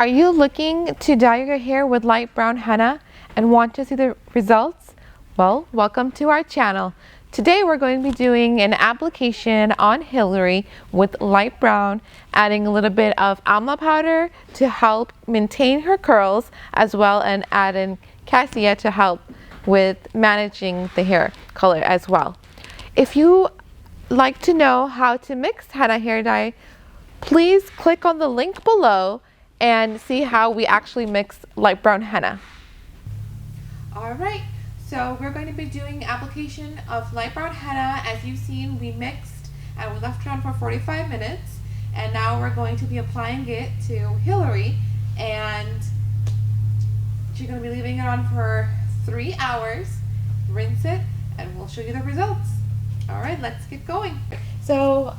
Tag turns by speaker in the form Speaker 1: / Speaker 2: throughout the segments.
Speaker 1: Are you looking to dye your hair with light brown henna and want to see the results? Well, welcome to our channel. Today we're going to be doing an application on Hillary with light brown, adding a little bit of almond powder to help maintain her curls, as well as add in cassia to help with managing the hair color as well. If you like to know how to mix henna hair dye, please click on the link below and see how we actually mix light brown henna. Alright, so we're going to be doing application of light brown henna. As you've seen, we mixed and we left it on for 45 minutes, and now we're going to be applying it to Hillary, and she's going to be leaving it on for 3 hours. Rinse it and we'll show you the results. Alright, let's get going. So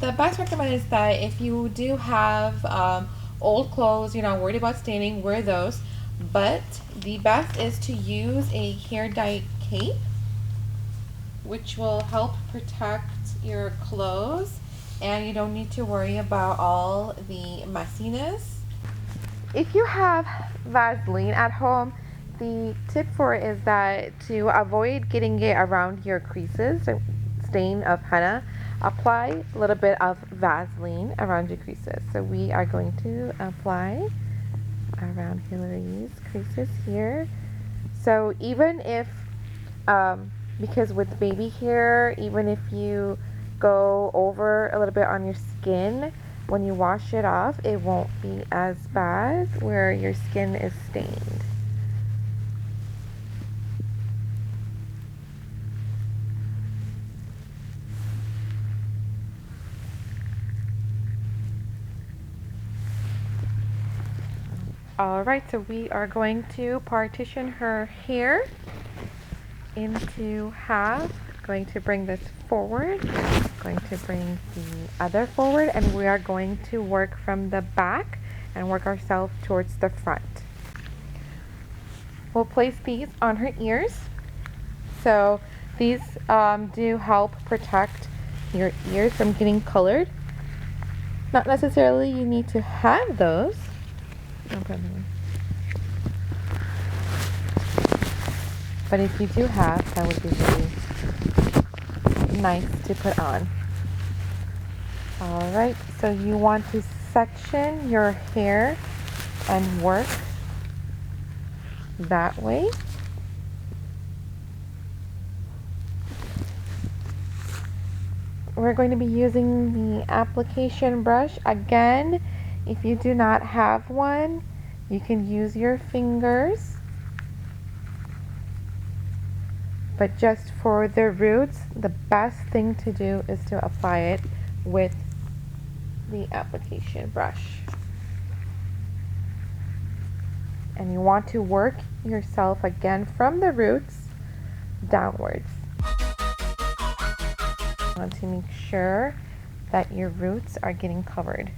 Speaker 1: the best recommend is that if you do have old clothes, you're not worried about staining, wear those. But the best is to use a hair dye cape, which will help protect your clothes, and you don't need to worry about all the messiness. If you have Vaseline at home, the tip for it is that to avoid getting it around your creases, so stain of henna, apply a little bit of Vaseline around your creases. So we are going to apply around Hillary's creases here. So even if, because with baby hair, even if you go over a little bit on your skin, when you wash it off, it won't be as bad where your skin is stained. Alright, so we are going to partition her hair into half. Going to bring this forward, going to bring the other forward, and we are going to work from the back and work ourselves towards the front. We'll place these on her ears. So these do help protect your ears from getting colored. Not necessarily you need to have those. But if you do have, that would be really nice to put on. Alright, so you want to section your hair and work that way. We're going to be using the application brush. Again, if you do not have one, you can use your fingers. But just for the roots, the best thing to do is to apply it with the application brush. And you want to work yourself again from the roots downwards. You want to make sure that your roots are getting covered.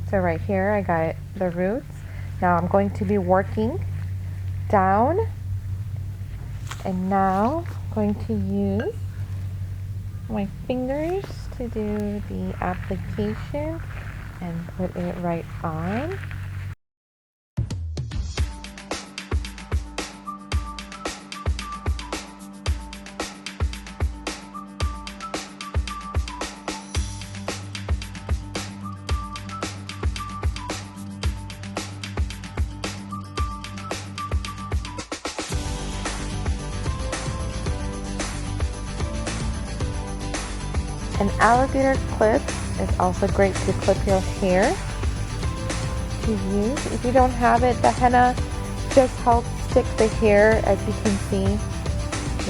Speaker 1: So right here I got the roots. Now I'm going to be working down, and now I'm going to use my fingers to do the application and put it right on. An alligator clip is also great to clip your hair to use. If you don't have it, the henna just helps stick the hair, as you can see.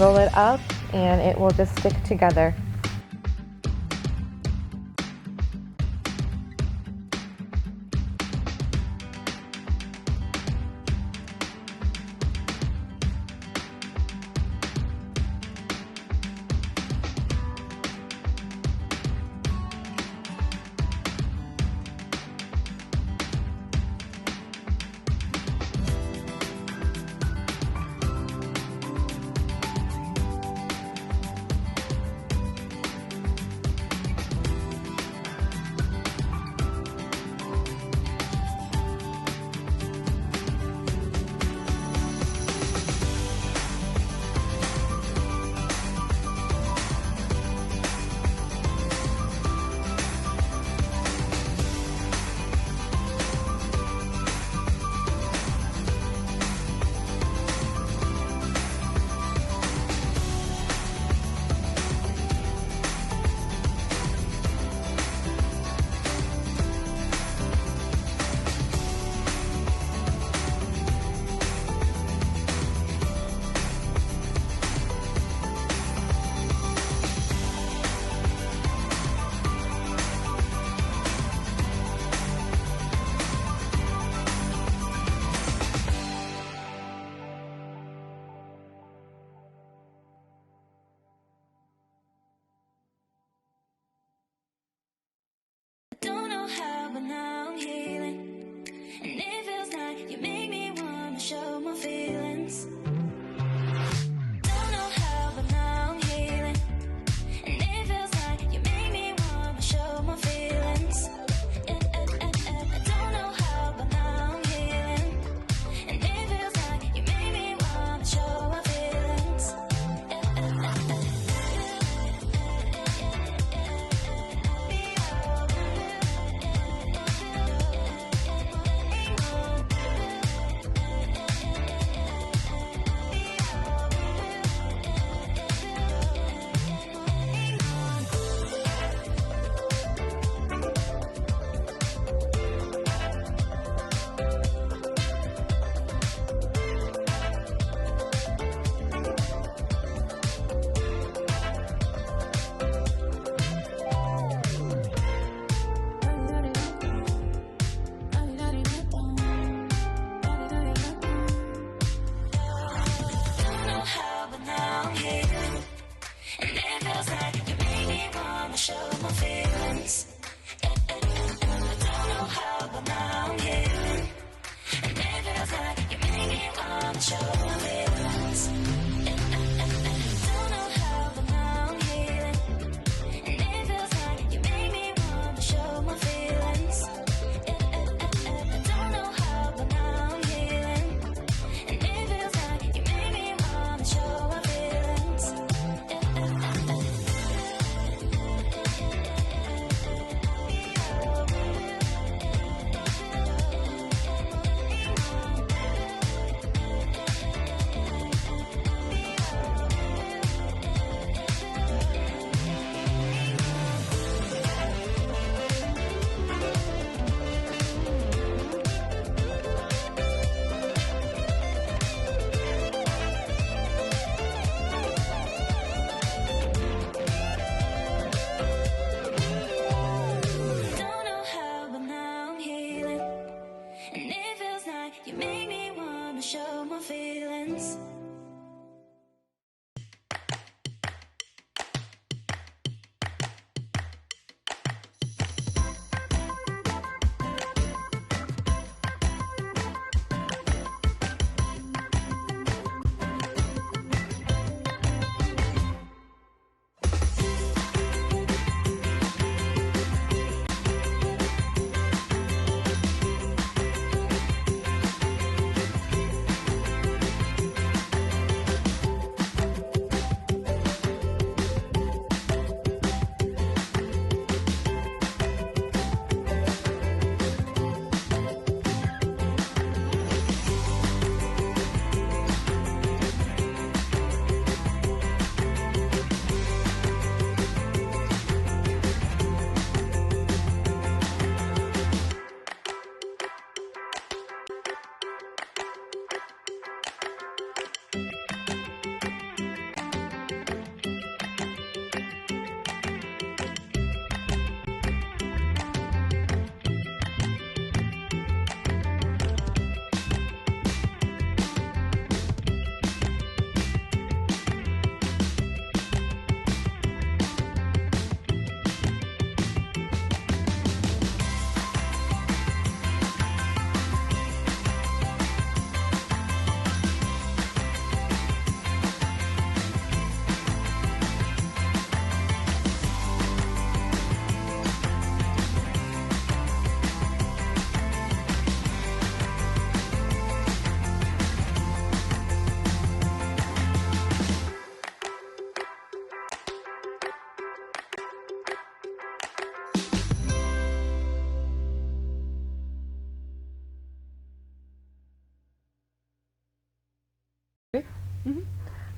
Speaker 1: Roll it up and it will just stick together.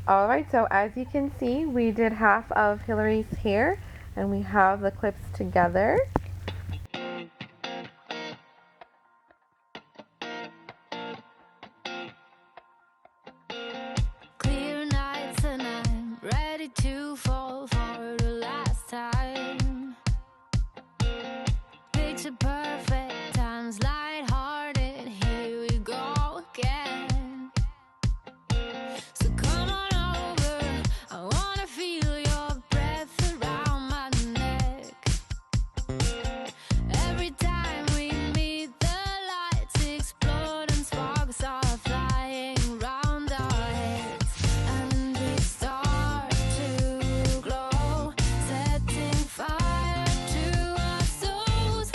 Speaker 1: Alright, so as you can see, we did half of Hillary's hair and we have the clips together.
Speaker 2: Clear nights and I'm ready to fall for the last time. Picture perfect times, lighthearted, here we go again. So come on over, I wanna feel your breath around my neck. Every time we meet, the lights explode and sparks are flying round our heads. And we start to glow, setting fire to our souls.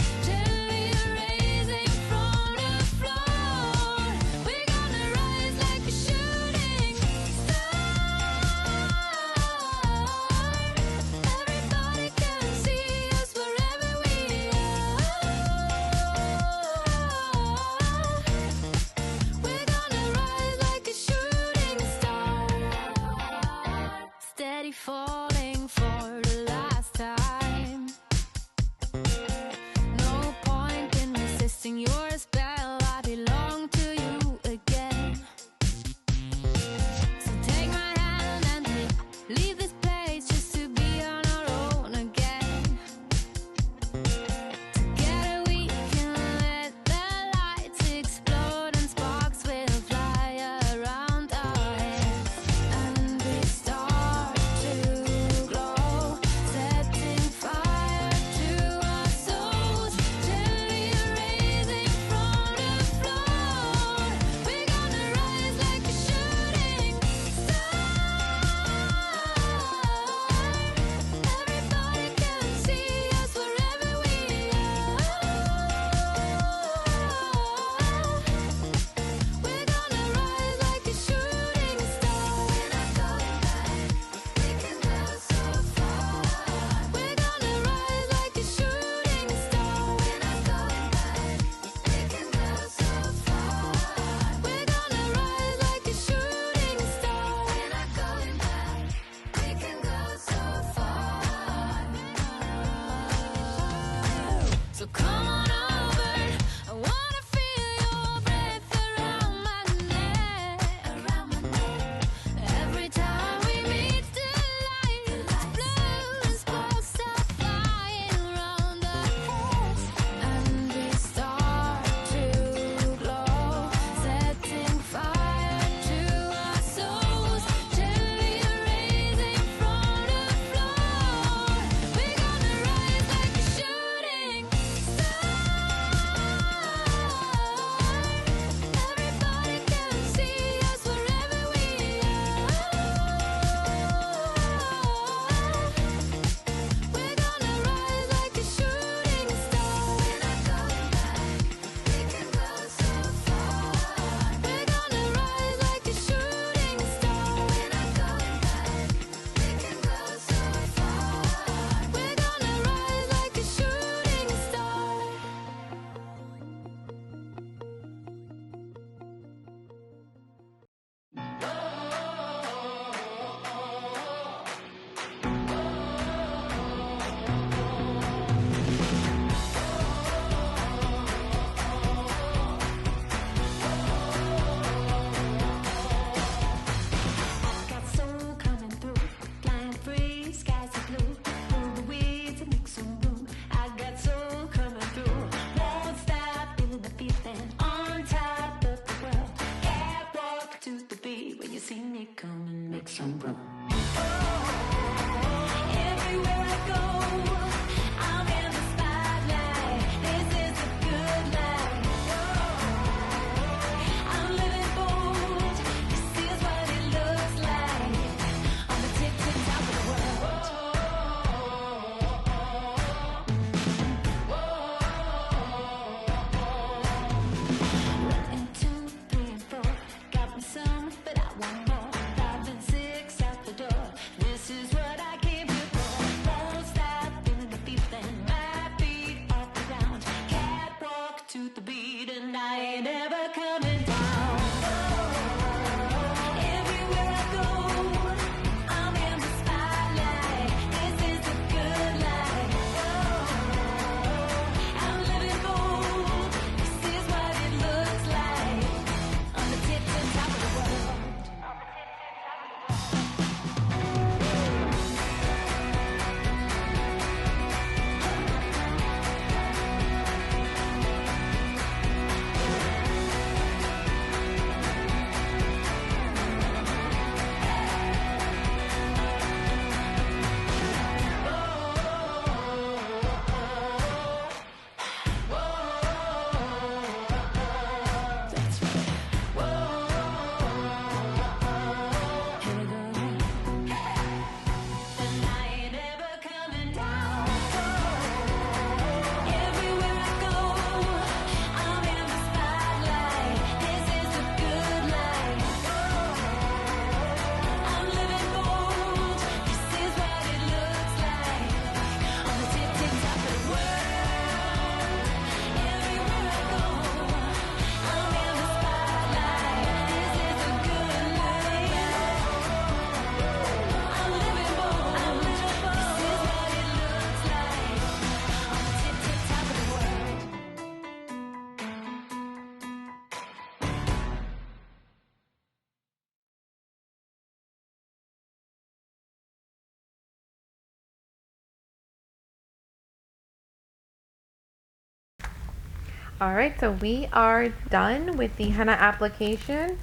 Speaker 1: All right, so we are done with the henna application.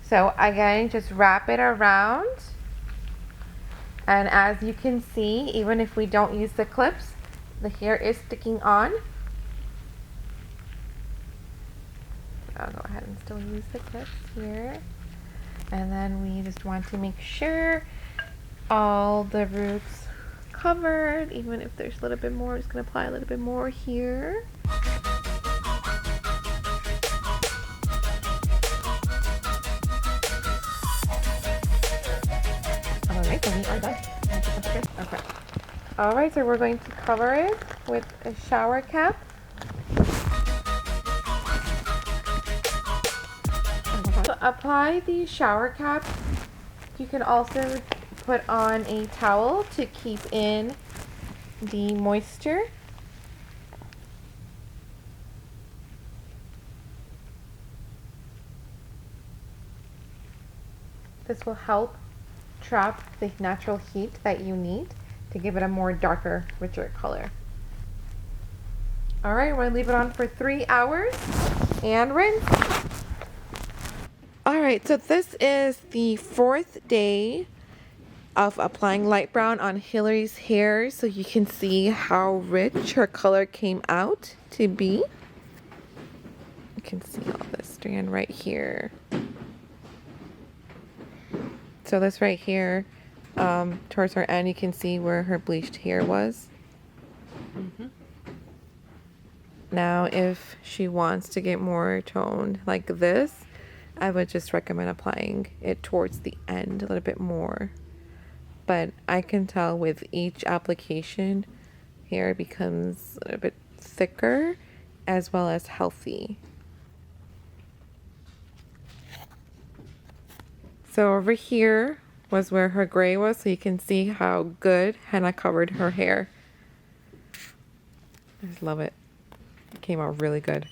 Speaker 1: So again, just wrap it around. And as you can see, even if we don't use the clips, the hair is sticking on. I'll go ahead and still use the clips here. And then we just want to make sure all the roots covered, even if there's a little bit more, I'm just gonna apply a little bit more here. All right, so we are done. Okay. All right, so we're going to cover it with a shower cap. To apply the shower cap, you can also put on a towel to keep in the moisture. This will help trap the natural heat that you need to give it a more darker, richer color. All right, we're gonna leave it on for 3 hours and rinse. All right, so this is the 4th day of applying light brown on Hillary's hair, so you can see how rich her color came out to be. You can see all this strand right here. So this right here, towards her end, you can see where her bleached hair was. Now, if she wants to get more toned like this, I would just recommend applying it towards the end a little bit more. But I can tell with each application, hair becomes a little bit thicker as well as healthy. So over here was where her gray was, so you can see how good henna covered her hair. I just love it. It came out really good.